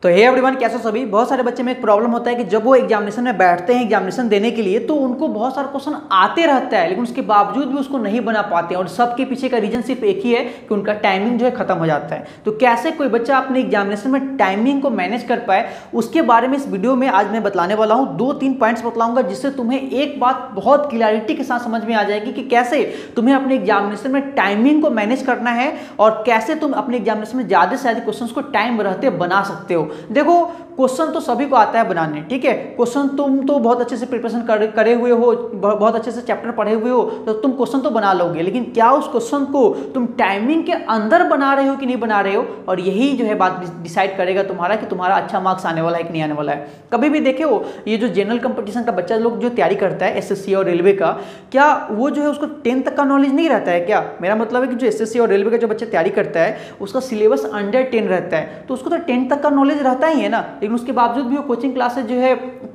तो hey everyone, कैसे हो सभी। बहुत सारे बच्चे में एक प्रॉब्लम होता है कि जब वो एग्जामिनेशन में बैठते हैं एग्जामिनेशन देने के लिए तो उनको बहुत सारा क्वेश्चन आते रहता है, लेकिन उसके बावजूद भी उसको नहीं बना पाते हैं। और सबके पीछे का रीजन सिर्फ एक ही है कि उनका टाइमिंग जो है खत्म हो जाता है। तो कैसे कोई बच्चा अपने एग्जामिनेशन में टाइमिंग को मैनेज कर पाए, उसके बारे में इस वीडियो में आज मैं बतलाने वाला हूँ। 2-3 पॉइंट्स बतलाऊंगा जिससे तुम्हें एक बात बहुत क्लियरिटी के साथ समझ में आ जाएगी कि कैसे तुम्हें अपने एग्जामिनेशन में टाइमिंग को मैनेज करना है और कैसे तुम अपने एग्जामिनेशन में ज्यादा से ज्यादा क्वेश्चंस को टाइम रहते बना सकते हो। देखो, क्वेश्चन तो सभी को आता है बनाने, ठीक है। क्वेश्चन तुम तो बहुत अच्छे से प्रिपरेशन करे हुए हो, बहुत अच्छे से चैप्टर पढ़े हुए हो, तो तुम क्वेश्चन तो बना लोगे, लेकिन क्या उस क्वेश्चन को तुम टाइमिंग के अंदर बना रहे हो कि नहीं बना रहे हो, और यही जो है बात डिसाइड करेगा तुम्हारा कि तुम्हारा अच्छा मार्क्स आने वाला है कि नहीं आने वाला है। कभी भी देखे हो, ये जो जनरल कंपटीशन का बच्चा लोग जो तैयारी करता है एसएससी और रेलवे का, क्या वो जो है उसको 10th तक का नॉलेज नहीं रहता है क्या? मेरा मतलब है कि जो एसएससी और रेलवे का जो बच्चा तैयारी करता है उसका सिलेबस अंडर 10 रहता है, तो उसको तो 10th तक का नॉलेज रहता ही है ना, लेकिन उसके बावजूद भी वो कोचिंग क्लासेस जो है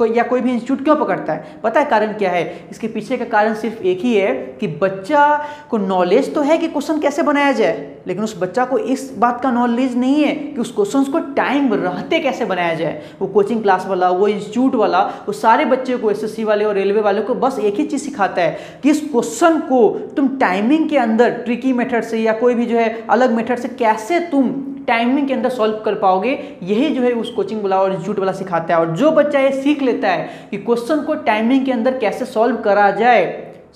या कोई भी इंस्टीट्यूट क्यों पकड़ता है? पता है कारण क्या है? इसके पीछे का कारण सिर्फ एक ही है कि बच्चा को नॉलेज तो है कि क्वेश्चन कैसे बनाया जाए, लेकिन उस बच्चा को इस बात का नॉलेज नहीं है कि उस क्वेश्चन को टाइम रहते कैसे बनाया जाए। वो कोचिंग क्लास वाला, वो इंस्टीट्यूट वाला, वो सारे बच्चे को, एसएससी वाले और रेलवे वाले को बस एक ही चीज सिखाता है कि इस क्वेश्चन को तुम टाइमिंग के अंदर ट्रिकी मेथड से या कोई भी जो है अलग मेथड से कैसे तुम टाइमिंग के अंदर सॉल्व कर पाओगे। यही जो है उस कोचिंग वाला और इंस्टीट्यूट वाला सिखाता है। और जो बच्चा ये सीख लेता है कि क्वेश्चन को टाइमिंग के अंदर कैसे सॉल्व करा जाए,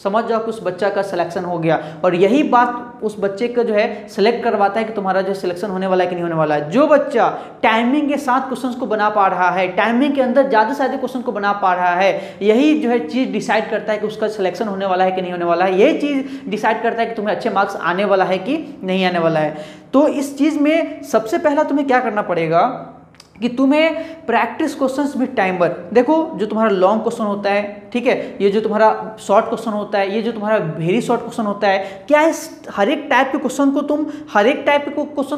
समझ जाओ कि उस बच्चा का सिलेक्शन हो गया। और यही बात उस बच्चे का जो है सिलेक्ट करवाता है कि तुम्हारा जो सिलेक्शन होने वाला है कि नहीं होने वाला है। जो बच्चा टाइमिंग के साथ क्वेश्चंस को बना पा रहा है, टाइमिंग के अंदर ज्यादा से ज्यादा क्वेश्चन को बना पा रहा है, यही जो है चीज डिसाइड करता है कि उसका सिलेक्शन होने वाला है कि नहीं होने वाला है। यही चीज डिसाइड करता है कि तुम्हें अच्छे मार्क्स आने वाला है कि नहीं आने वाला है। तो इस चीज में सबसे पहला तुम्हें क्या करना पड़ेगा कि तुम्हें प्रैक्टिस क्वेश्चंस विद टाइमर। देखो, जो तुम्हारा लॉन्ग क्वेश्चन होता है, ठीक है, ये जो तुम्हारा शॉर्ट क्वेश्चन होता है, ये जो तुम्हारा वेरी शॉर्ट क्वेश्चन होता है, क्या इस हर एक टाइप के क्वेश्चन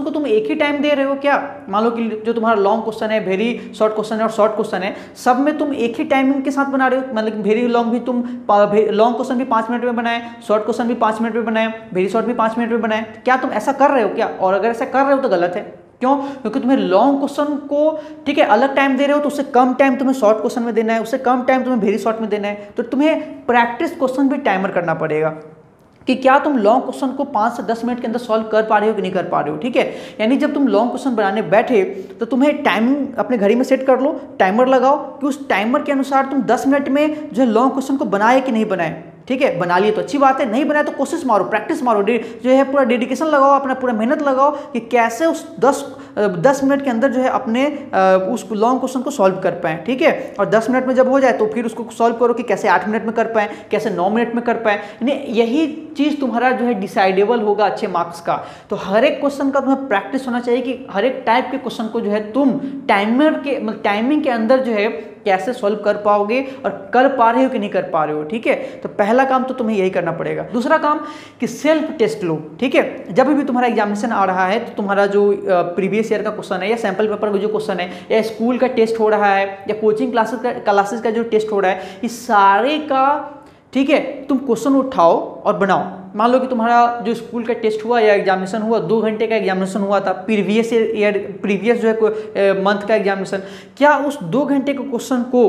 को तुम एक ही टाइम दे रहे हो क्या? मान लो कि जो तुम्हारा लॉन्ग क्वेश्चन है, वेरी शॉर्ट क्वेश्चन है और शॉर्ट क्वेश्चन है, सब में तुम एक ही टाइमिंग के साथ बना रहे हो। मतलब वेरी लॉन्ग भी तुम लॉन्ग क्वेश्चन भी 5 मिनट में बनाए, शॉर्ट क्वेश्चन भी 5 मिनट में बनाए, वेरी शॉर्ट भी 5 मिनट में बनाए। क्या तुम ऐसा कर रहे हो क्या? और अगर ऐसा कर रहे हो तो गलत है। क्यों? क्योंकि तुम्हें लॉन्ग क्वेश्चन को, ठीक है, अलग टाइम दे रहे हो, तो उससे कम टाइम तुम्हें शॉर्ट क्वेश्चन में देना है, उससे कम टाइम तुम्हें वेरी शॉर्ट में देना है। तो तुम्हें प्रैक्टिस क्वेश्चन भी टाइमर करना पड़ेगा कि क्या तुम लॉन्ग क्वेश्चन को 5 से 10 मिनट के अंदर सॉल्व कर पा रहे हो कि नहीं कर पा रहे हो, ठीक है। यानी जब तुम लॉन्ग क्वेश्चन बनाने बैठे तो तुम्हें टाइमिंग अपने घड़ी में सेट कर लो, टाइमर लगाओ कि उस टाइमर के अनुसार तुम 10 मिनट में जो है लॉन्ग क्वेश्चन को बनाए कि नहीं बनाए, ठीक है। बना लिए तो अच्छी बात है, नहीं बनाए तो कोशिश मारो, प्रैक्टिस मारो, जो है पूरा डेडिकेशन लगाओ, अपना पूरा मेहनत लगाओ कि कैसे उस 10 मिनट के अंदर जो है अपने उस लॉन्ग क्वेश्चन को सॉल्व कर पाएं, ठीक है। और 10 मिनट में जब हो जाए तो फिर उसको सॉल्व करो कि कैसे 8 मिनट में कर पाएं, कैसे 9 मिनट में कर पाएं। यानी यही चीज तुम्हारा जो है डिसाइडेबल होगा अच्छे मार्क्स का। तो हर एक क्वेश्चन का तुम्हें प्रैक्टिस होना चाहिए कि हर एक टाइप के क्वेश्चन को जो है तुम टाइमिंग के अंदर जो है कैसे सॉल्व कर पाओगे और कर पा रहे हो कि नहीं कर पा रहे हो, ठीक है। तो पहला काम तो तुम्हें यही करना पड़ेगा। दूसरा काम कि सेल्फ टेस्ट लो, ठीक है। जब भी तुम्हारा एग्जामिनेशन आ रहा है तो तुम्हारा जो प्रीवियस ईयर का क्वेश्चन है या सैंपल पेपर का जो क्वेश्चन है या स्कूल का टेस्ट हो रहा है या कोचिंग क्लासेस का जो टेस्ट हो रहा है, इस सारे का, ठीक है, तुम क्वेश्चन उठाओ और बनाओ। मान लो कि तुम्हारा जो स्कूल का टेस्ट हुआ या एग्जामिनेशन हुआ, 2 घंटे का एग्जामिनेशन हुआ था, प्रीवियस जो है मंथ का एग्जामिनेशन, क्या उस 2 घंटे के क्वेश्चन को,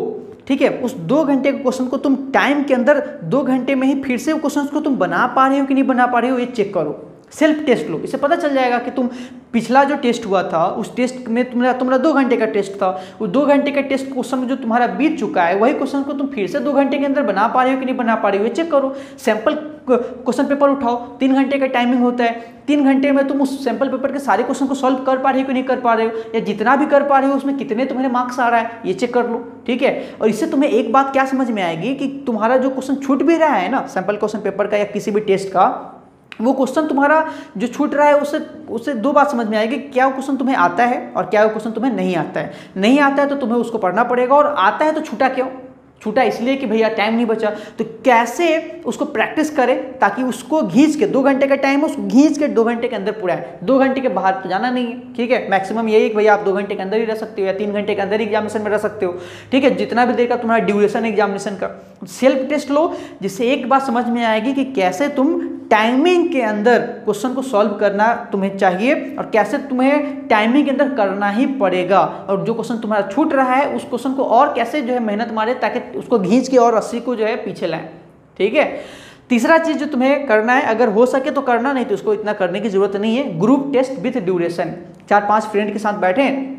ठीक है, उस 2 घंटे के क्वेश्चन को तुम टाइम के अंदर 2 घंटे में ही फिर से वो क्वेश्चन को तुम बना पा रहे हो कि नहीं बना पा रहे हो, ये चेक करो। सेल्फ टेस्ट लो, इससे पता चल जाएगा कि तुम पिछला जो टेस्ट हुआ था उस टेस्ट में तुम्हारा 2 घंटे का टेस्ट था, वो 2 घंटे का टेस्ट क्वेश्चन जो तुम्हारा बीत चुका है वही क्वेश्चन को तुम फिर से 2 घंटे के अंदर बना पा रहे हो कि नहीं बना पा रहे हो, ये चेक करो। सैंपल क्वेश्चन पेपर उठाओ, 3 घंटे का टाइमिंग होता है, 3 घंटे में तुम उस सैंपल पेपर के सारे क्वेश्चन को सॉल्व कर पा रहे हो कि नहीं कर पा रहे हो, या जितना भी कर पा रहे हो उसमें कितने तुम्हारे मार्क्स आ रहा है, ये चेक कर लो, ठीक है। और इससे तुम्हें एक बात क्या समझ में आएगी कि तुम्हारा जो क्वेश्चन छूट भी रहा है ना सैंपल क्वेश्चन पेपर का या किसी भी टेस्ट का, वो क्वेश्चन तुम्हारा जो छूट रहा है उससे 2 बात समझ में आएगी, क्या वो क्वेश्चन तुम्हें आता है और क्या वो क्वेश्चन तुम्हें नहीं आता है। नहीं आता है तो तुम्हें उसको पढ़ना पड़ेगा, और आता है तो छूटा क्यों? छूटा इसलिए कि भैया टाइम नहीं बचा। तो कैसे उसको प्रैक्टिस करें ताकि उसको घींच के 2 घंटे का टाइम, उसको घींच के 2 घंटे के अंदर पूरा है, 2 घंटे के बाहर तो जाना नहीं है, ठीक है। मैक्सिमम यही कि भैया आप 2 घंटे के अंदर ही रह सकते हो या 3 घंटे के अंदर ही एग्जामिनेशन में रह सकते हो, ठीक है, जितना भी देर का तुम्हारा ड्यूरेशन है एग्जामिनेशन का। सेल्फ टेस्ट लो, जिससे एक बात समझ में आएगी कि कैसे तुम टाइमिंग के अंदर क्वेश्चन को सॉल्व करना तुम्हें चाहिए, और कैसे तुम्हें टाइमिंग के अंदर करना ही पड़ेगा, और जो क्वेश्चन तुम्हारा छूट रहा है उस क्वेश्चन को और कैसे जो है मेहनत मारे ताकि उसको खींच के और 80 को जो है पीछे लाएं। ठीक है। तीसरा चीज जो तुम्हें करना है, अगर हो सके तो करना, नहीं तो उसको इतना करने की जरूरत नहीं है, group test with duration. 4-5 friend के साथ बैठे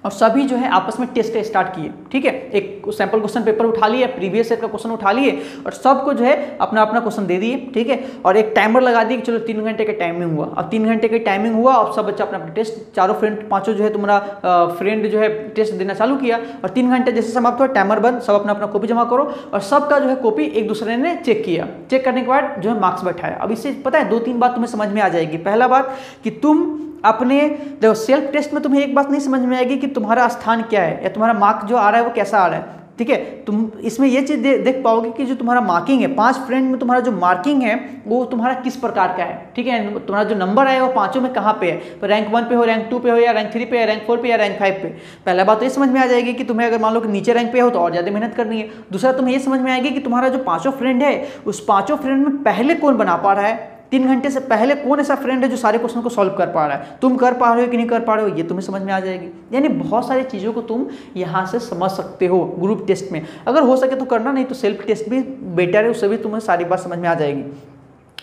और सभी जो है आपस में टेस्ट स्टार्ट किए। ठीक है, एक सैंपल क्वेश्चन पेपर उठा लिए, प्रीवियस ईयर का क्वेश्चन उठा लिए और सबको जो है अपना अपना क्वेश्चन दे दिए। ठीक है, और एक टाइमर लगा दिए कि चलो 3 घंटे का टाइमिंग हुआ। अब 3 घंटे का टाइमिंग हुआ, अब सब बच्चा अपना अपना टेस्ट, चारों फ्रेंड, पांचों जो है तुम्हारा फ्रेंड जो है टेस्ट देना चालू किया, और 3 घंटे जैसे समाप्त हुआ, टाइमर बंद, सब अपना अपना कॉपी जमा करो, और सबका जो है कॉपी एक दूसरे ने चेक किया। चेक करने के बाद जो है मार्क्स बैठाया। अब इससे पता है 2-3 बात तुम्हें समझ में आ जाएगी। पहला बात कि तुम अपने देखो सेल्फ टेस्ट में तुम्हें एक बात नहीं समझ में आएगी कि तुम्हारा स्थान क्या है या तुम्हारा मार्क जो आ रहा है वो कैसा आ रहा है। ठीक है, तुम इसमें ये चीज देख पाओगे कि जो तुम्हारा मार्किंग है 5 फ्रेंड में, तुम्हारा जो मार्किंग है वो तुम्हारा किस प्रकार का है। ठीक है, तुम्हारा जो नंबर है वो पांचों में कहाँ पे है, तो रैंक 1 पे हो, रैंक 2 पे हो, या रैंक 3 पे, या रैंक 4 पे, या रैंक 5 पे। पहला बात तो ये समझ में आ जाएगी कि तुम्हें अगर मान लो कि नीचे रैंक पे हो तो और ज्यादा मेहनत करनी है। दूसरा तुम्हें ये समझ में आएगी कि तुम्हारा जो 5 फ्रेंड है उस 5 फ्रेंड में पहले कौन बना पा रहा है, 3 घंटे से पहले कौन ऐसा फ्रेंड है जो सारे क्वेश्चन को सॉल्व कर पा रहा है, तुम कर पा रहे हो कि नहीं कर पा रहे हो, ये तुम्हें समझ में आ जाएगी। यानी बहुत सारी चीज़ों को तुम यहाँ से समझ सकते हो ग्रुप टेस्ट में। अगर हो सके तो करना, नहीं तो सेल्फ टेस्ट भी बेटर है, उससे भी तुम्हें सारी बात समझ में आ जाएगी।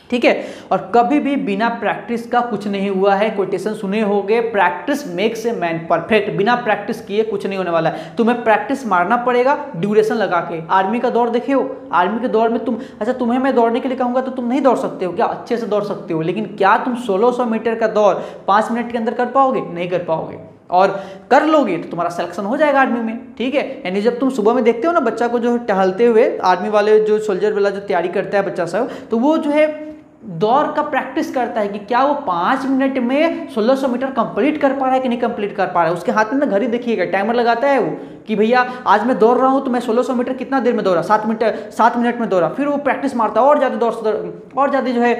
ठीक है, और कभी भी बिना प्रैक्टिस का कुछ नहीं हुआ है। कोटेशन सुने होंगे, practice makes a man perfect. बिना प्रैक्टिस किए कुछ नहीं होने वाला है, तुम्हें प्रैक्टिस मारना पड़ेगा ड्यूरेशन लगा के। आर्मी का दौड़ देखे हो, आर्मी के दौड़ में तुम, अच्छा तुम्हें मैं दौड़ने के लिए कहूँगा तो तुम नहीं दौड़ सकते हो क्या, अच्छे से दौड़ सकते हो, लेकिन क्या तुम 1600 मीटर का दौड़ 5 मिनट के अंदर कर पाओगे, नहीं कर पाओगे। और कर लोगे तो तुम्हारा सिलेक्शन हो जाएगा आर्मी में। ठीक है, यानी जब तुम सुबह में देखते हो ना बच्चा को जो टहलते हुए, आर्मी वाले जो सोल्जर वाला जो तैयारी करता है बच्चा सब, तो वो जो है दौड़ का प्रैक्टिस करता है कि क्या वो 5 मिनट में 1600 मीटर कंप्लीट कर पा रहा है कि नहीं कंप्लीट कर पा रहा है। उसके हाथ में ना घड़ी देखिएगा, टाइमर लगाता है वो कि भैया आज मैं दौड़ रहा हूँ तो मैं 1600 मीटर कितना देर में दौड़ा, 7 मिनट में दौड़ा। फिर वो प्रैक्टिस मारता है और ज़्यादा और ज़्यादा जो है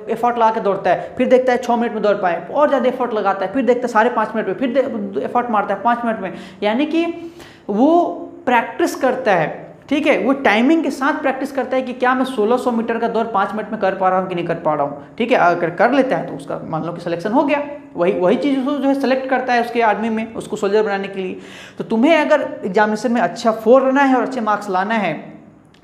एफर्ट लगा के दौड़ता है, फिर देखता है 6 मिनट में दौड़ पाए, और ज़्यादा एफर्ट लगाता है, फिर देखता है 5.5 मिनट में, फिर एफर्ट मारता है 5 मिनट में। यानी कि वो प्रैक्टिस करता है। ठीक है, वो टाइमिंग के साथ प्रैक्टिस करता है कि क्या मैं 1600 मीटर का दौड़ 5 मिनट में कर पा रहा हूँ कि नहीं कर पा रहा हूँ। ठीक है, अगर कर लेता है तो उसका मान लो कि सिलेक्शन हो गया। वही चीज़ उसको जो है सेलेक्ट करता है उसके आर्मी में, उसको सोल्जर बनाने के लिए। तो तुम्हें अगर एग्जामिनेशन में अच्छा 4 रहना है और अच्छे मार्क्स लाना है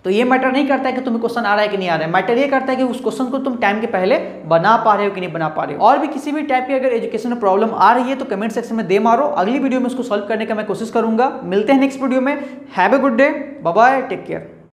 तो ये मैटर नहीं करता है कि तुम्हें क्वेश्चन आ रहा है कि नहीं आ रहा है, मैटर ये करता है कि उस क्वेश्चन को तुम टाइम के पहले बना पा रहे हो कि नहीं बना पा रहे हो। और भी किसी भी टाइप की अगर एजुकेशन में प्रॉब्लम आ रही है तो कमेंट सेक्शन में दे मारो, अगली वीडियो में उसको सॉल्व करने का मैं कोशिश करूंगा। मिलते हैं नेक्स्ट वीडियो में। Have a good day, bye bye, take care.